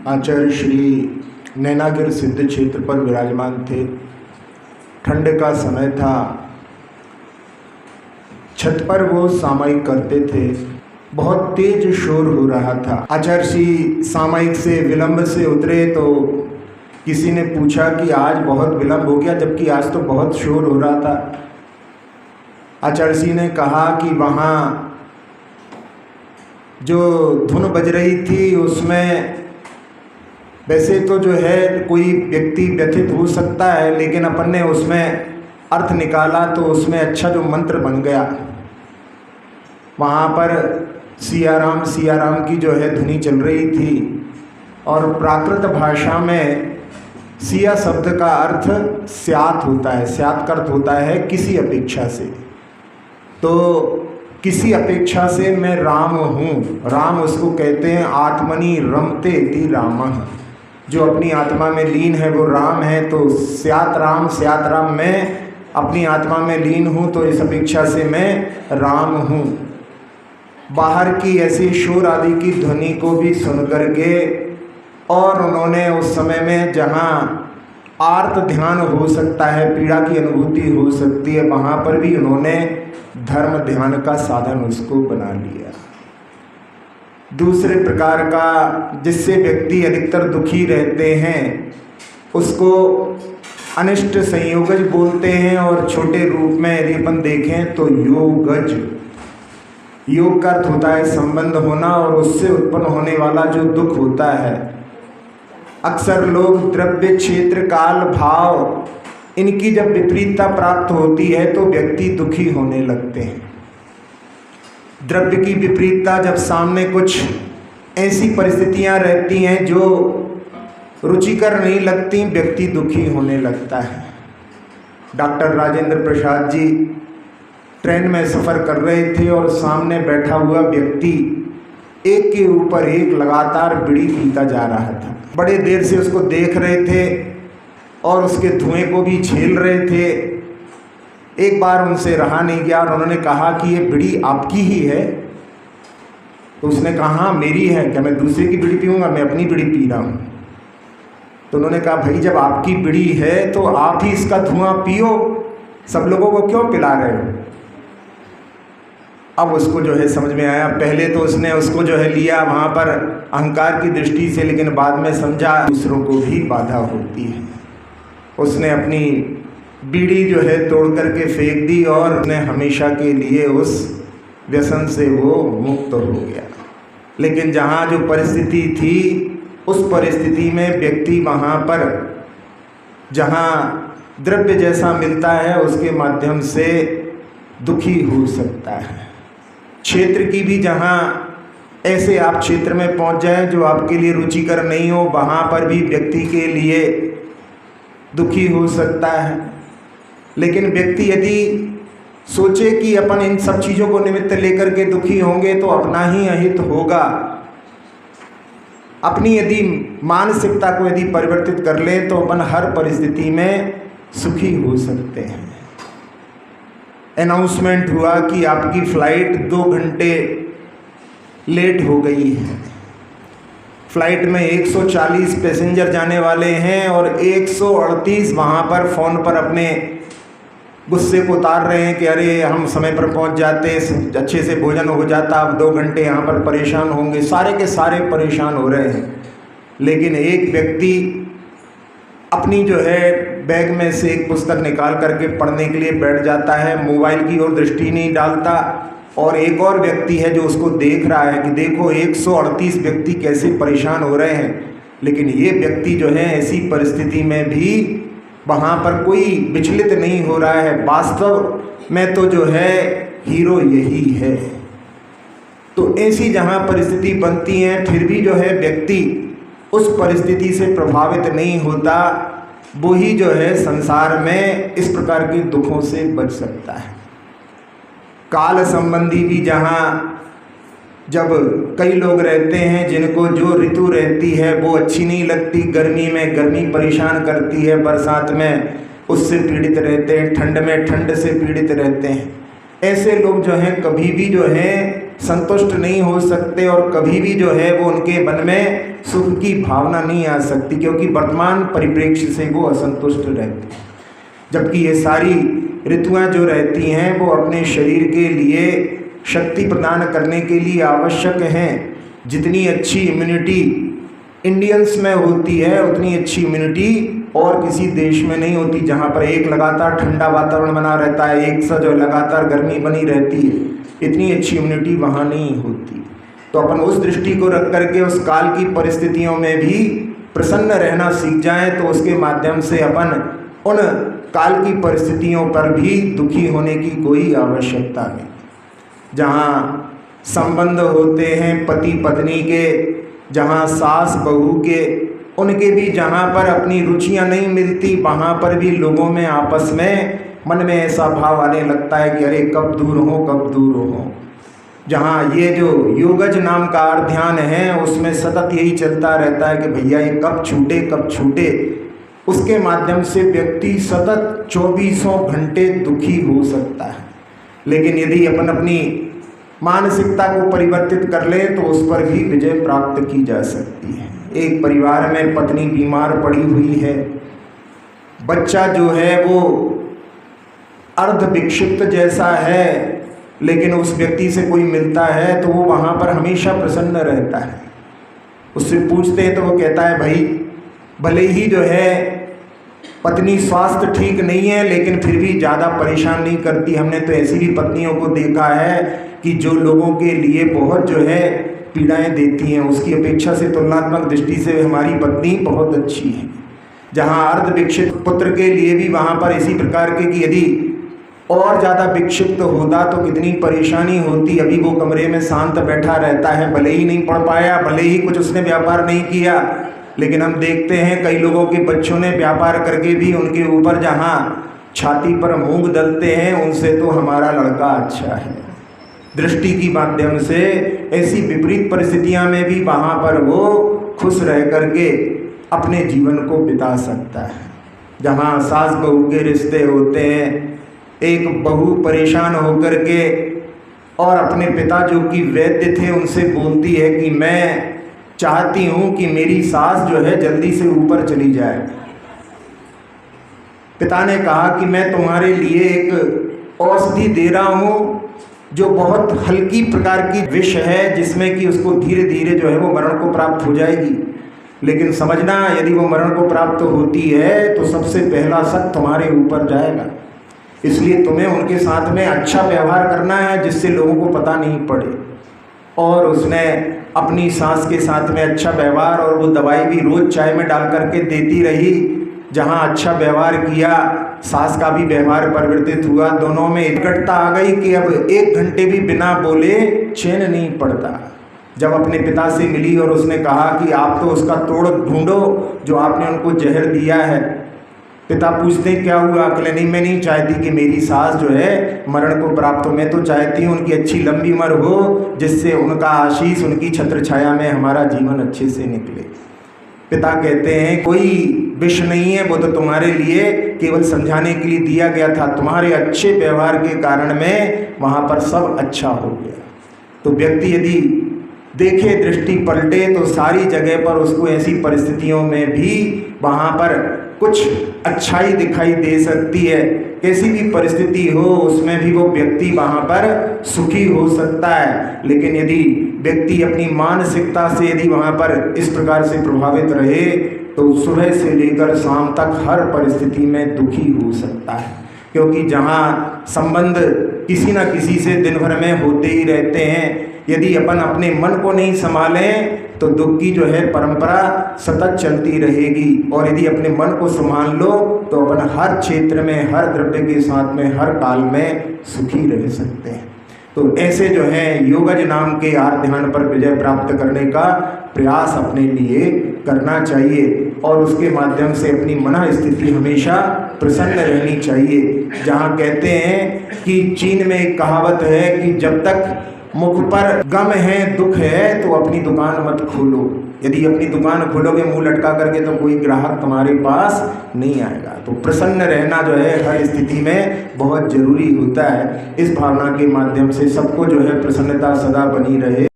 आचार्य श्री नैनागिर सिद्ध क्षेत्र पर विराजमान थे। ठंड का समय था। छत पर वो सामायिक करते थे। बहुत तेज शोर हो रहा था। आचार्य श्री सामायिक से विलंब से उतरे तो किसी ने पूछा कि आज बहुत विलंब हो गया, जबकि आज तो बहुत शोर हो रहा था। आचार्य श्री ने कहा कि वहाँ जो धुन बज रही थी उसमें वैसे तो जो है कोई व्यक्ति व्यथित हो सकता है, लेकिन अपन ने उसमें अर्थ निकाला तो उसमें अच्छा जो मंत्र बन गया। वहाँ पर सिया राम की जो है ध्वनि चल रही थी और प्राकृत भाषा में सिया शब्द का अर्थ स्यात् होता है। स्यात् का अर्थ होता है किसी अपेक्षा से। तो किसी अपेक्षा से मैं राम हूँ। राम उसको कहते हैं आत्मनि रमते इति रामः। जो अपनी आत्मा में लीन है वो राम है। तो स्यात् राम मैं अपनी आत्मा में लीन हूँ, तो इस अपेक्षा से मैं राम हूँ। बाहर की ऐसी शोर आदि की ध्वनि को भी सुन करके और उन्होंने उस समय में जहाँ आर्त ध्यान हो सकता है, पीड़ा की अनुभूति हो सकती है, वहाँ पर भी उन्होंने धर्म ध्यान का साधन उसको बना लिया। दूसरे प्रकार का जिससे व्यक्ति अधिकतर दुखी रहते हैं उसको अनिष्ट संयोगज बोलते हैं, और छोटे रूप में यदि अपन देखें तो योगज। योग का अर्थ होता है संबंध होना, और उससे उत्पन्न होने वाला जो दुख होता है। अक्सर लोग द्रव्य, क्षेत्र, काल, भाव इनकी जब विपरीतता प्राप्त होती है तो व्यक्ति दुखी होने लगते हैं। द्रव्य की विपरीतता जब सामने कुछ ऐसी परिस्थितियां रहती हैं जो रुचिकर नहीं लगती, व्यक्ति दुखी होने लगता है। डॉक्टर राजेंद्र प्रसाद जी ट्रेन में सफ़र कर रहे थे और सामने बैठा हुआ व्यक्ति एक के ऊपर एक लगातार बीड़ी पीता जा रहा था। बड़े देर से उसको देख रहे थे और उसके धुएं को भी झेल रहे थे। एक बार उनसे रहा नहीं गया और उन्होंने कहा कि ये बीड़ी आपकी ही है? तो उसने कहा हाँ मेरी है। क्या मैं दूसरे की बीड़ी पीऊँगा? मैं अपनी बीड़ी पी रहा हूँ। तो उन्होंने कहा भाई जब आपकी बीड़ी है तो आप ही इसका धुआं पियो, सब लोगों को क्यों पिला रहे हो? अब उसको जो है समझ में आया। पहले तो उसने उसको जो है लिया वहाँ पर अहंकार की दृष्टि से, लेकिन बाद में समझा दूसरों को भी बाधा होती है। उसने अपनी बीड़ी जो है तोड़ करके फेंक दी और उसने हमेशा के लिए उस व्यसन से वो मुक्त हो गया। लेकिन जहाँ जो परिस्थिति थी उस परिस्थिति में व्यक्ति वहाँ पर जहाँ द्रव्य जैसा मिलता है उसके माध्यम से दुखी हो सकता है। क्षेत्र की भी जहाँ ऐसे आप क्षेत्र में पहुँच जाए जो आपके लिए रुचिकर नहीं हो, वहाँ पर भी व्यक्ति के लिए दुखी हो सकता है। लेकिन व्यक्ति यदि सोचे कि अपन इन सब चीज़ों को निमित्त लेकर के दुखी होंगे तो अपना ही अहित होगा। अपनी यदि मानसिकता को यदि परिवर्तित कर ले तो अपन हर परिस्थिति में सुखी हो सकते हैं। अनाउंसमेंट हुआ कि आपकी फ़्लाइट 2 घंटे लेट हो गई है। फ़्लाइट में 140 पैसेंजर जाने वाले हैं और 138 वहाँ पर फ़ोन पर अपने गुस्से को उतार रहे हैं कि अरे हम समय पर पहुँच जाते, अच्छे से भोजन हो जाता, अब 2 घंटे यहाँ पर परेशान होंगे। सारे के सारे परेशान हो रहे हैं। लेकिन एक व्यक्ति अपनी जो है बैग में से एक पुस्तक निकाल करके पढ़ने के लिए बैठ जाता है, मोबाइल की ओर दृष्टि नहीं डालता। और एक और व्यक्ति है जो उसको देख रहा है कि देखो 138 व्यक्ति कैसे परेशान हो रहे हैं, लेकिन ये व्यक्ति जो है ऐसी परिस्थिति में भी वहाँ पर कोई विचलित नहीं हो रहा है। वास्तव में तो जो है हीरो यही है। तो ऐसी जहाँ परिस्थिति बनती है फिर भी जो है व्यक्ति उस परिस्थिति से प्रभावित नहीं होता, वो ही जो है संसार में इस प्रकार के दुखों से बच सकता है। काल संबंधी भी जहाँ जब कई लोग रहते हैं जिनको जो ऋतु रहती है वो अच्छी नहीं लगती, गर्मी में गर्मी परेशान करती है, बरसात में उससे पीड़ित रहते हैं, ठंड में ठंड से पीड़ित रहते हैं। ऐसे लोग जो हैं कभी भी जो है संतुष्ट नहीं हो सकते और कभी भी जो है वो उनके मन में सुख की भावना नहीं आ सकती, क्योंकि वर्तमान परिप्रेक्ष्य से वो असंतुष्ट रहते हैं। जबकि ये सारी ऋतुएं जो रहती हैं वो अपने शरीर के लिए शक्ति प्रदान करने के लिए आवश्यक हैं। जितनी अच्छी इम्यूनिटी इंडियंस में होती है उतनी अच्छी इम्यूनिटी और किसी देश में नहीं होती, जहाँ पर एक लगातार ठंडा वातावरण बना रहता है, एक सा जो लगातार गर्मी बनी रहती है, इतनी अच्छी इम्यूनिटी वहाँ नहीं होती। तो अपन उस दृष्टि को रख करके उस काल की परिस्थितियों में भी प्रसन्न रहना सीख जाएं, तो उसके माध्यम से अपन उन काल की परिस्थितियों पर भी दुखी होने की कोई आवश्यकता नहीं। जहाँ संबंध होते हैं पति पत्नी के, जहाँ सास बहू के, उनके भी जहाँ पर अपनी रुचियाँ नहीं मिलती, वहाँ पर भी लोगों में आपस में मन में ऐसा भाव आने लगता है कि अरे कब दूर हो कब दूर हो। जहाँ ये जो योगज नाम का ध्यान है उसमें सतत यही चलता रहता है कि भैया ये कब छूटे कब छूटे। उसके माध्यम से व्यक्ति सतत 24 घंटे दुखी हो सकता है। लेकिन यदि अपन अपनी मानसिकता को परिवर्तित कर ले तो उस पर भी विजय प्राप्त की जा सकती है। एक परिवार में पत्नी बीमार पड़ी हुई है, बच्चा जो है वो अर्ध विक्षिप्त जैसा है, लेकिन उस व्यक्ति से कोई मिलता है तो वो वहाँ पर हमेशा प्रसन्न रहता है। उससे पूछते हैं तो वो कहता है भाई भले ही जो है पत्नी स्वास्थ्य ठीक नहीं है लेकिन फिर भी ज़्यादा परेशान नहीं करती। हमने तो ऐसी भी पत्नियों को देखा है कि जो लोगों के लिए बहुत जो है पीड़ाएं देती हैं, उसकी अपेक्षा से तुलनात्मक दृष्टि से हमारी पत्नी बहुत अच्छी है। जहाँ अर्ध विक्षिप्त पुत्र के लिए भी वहाँ पर इसी प्रकार के कि यदि और ज़्यादा विक्षिप्त होता तो कितनी परेशानी होती। अभी वो कमरे में शांत बैठा रहता है, भले ही नहीं पढ़ पाया, भले ही कुछ उसने व्यापार नहीं किया, लेकिन हम देखते हैं कई लोगों के बच्चों ने व्यापार करके भी उनके ऊपर जहाँ छाती पर मूंग दलते हैं, उनसे तो हमारा लड़का अच्छा है। दृष्टि की माध्यम से ऐसी विपरीत परिस्थितियां में भी वहाँ पर वो खुश रह करके अपने जीवन को बिता सकता है। जहाँ सास बहू के रिश्ते होते हैं, एक बहू परेशान होकर के और अपने पिता जो कि वैद्य थे उनसे बोलती है कि मैं चाहती हूँ कि मेरी सास जो है जल्दी से ऊपर चली जाए। पिता ने कहा कि मैं तुम्हारे लिए एक औषधि दे रहा हूँ जो बहुत हल्की प्रकार की विष है, जिसमें कि उसको धीरे धीरे जो है वो मरण को प्राप्त हो जाएगी। लेकिन समझना यदि वो मरण को प्राप्त होती है तो सबसे पहला शक तुम्हारे ऊपर जाएगा। इसलिए तुम्हें उनके साथ में अच्छा व्यवहार करना है जिससे लोगों को पता नहीं पड़े। और उसने अपनी सास के साथ में अच्छा व्यवहार और वो दवाई भी रोज़ चाय में डाल करके देती रही। जहाँ अच्छा व्यवहार किया, सास का भी व्यवहार परिवर्तित हुआ, दोनों में इकट्ठता आ गई कि अब 1 घंटे भी बिना बोले चैन नहीं पड़ता। जब अपने पिता से मिली और उसने कहा कि आप तो उसका तोड़ ढूंढो जो आपने उनको जहर दिया है। पिता पूछते क्या हुआ? कहले नहीं, मैं नहीं चाहती कि मेरी सास जो है मरण को प्राप्त हो, मैं तो चाहती हूँ उनकी अच्छी लंबी उम्र हो जिससे उनका आशीष, उनकी छत्र छाया में हमारा जीवन अच्छे से निकले। पिता कहते हैं कोई विष नहीं है, वो तो तुम्हारे लिए केवल समझाने के लिए दिया गया था, तुम्हारे अच्छे व्यवहार के कारण में वहाँ पर सब अच्छा हो गया। तो व्यक्ति यदि देखे, दृष्टि पलटे तो सारी जगह पर उसको ऐसी परिस्थितियों में भी वहाँ पर कुछ अच्छाई दिखाई दे सकती है। कैसी भी परिस्थिति हो उसमें भी वो व्यक्ति वहाँ पर सुखी हो सकता है। लेकिन यदि व्यक्ति अपनी मानसिकता से यदि वहाँ पर इस प्रकार से प्रभावित रहे तो सुबह से लेकर शाम तक हर परिस्थिति में दुखी हो सकता है। क्योंकि जहाँ संबंध किसी न किसी से दिन भर में होते ही रहते हैं, यदि अपन अपने मन को नहीं संभालें तो दुख की जो है परंपरा सतत चलती रहेगी। और यदि अपने मन को संभाल लो तो अपन हर क्षेत्र में, हर द्रव्य के साथ में, हर काल में सुखी रह सकते हैं। तो ऐसे जो है योगज नाम के आर्य ध्यान पर विजय प्राप्त करने का प्रयास अपने लिए करना चाहिए और उसके माध्यम से अपनी मन स्थिति हमेशा प्रसन्न रहनी चाहिए। जहाँ कहते हैं कि चीन में एक कहावत है कि जब तक मुख पर गम है, दुख है, तो अपनी दुकान मत खोलो। यदि अपनी दुकान खोलोगे मुंह लटका करके तो कोई ग्राहक तुम्हारे पास नहीं आएगा। तो प्रसन्न रहना जो है हर स्थिति में बहुत जरूरी होता है। इस भावना के माध्यम से सबको जो है प्रसन्नता सदा बनी रहे।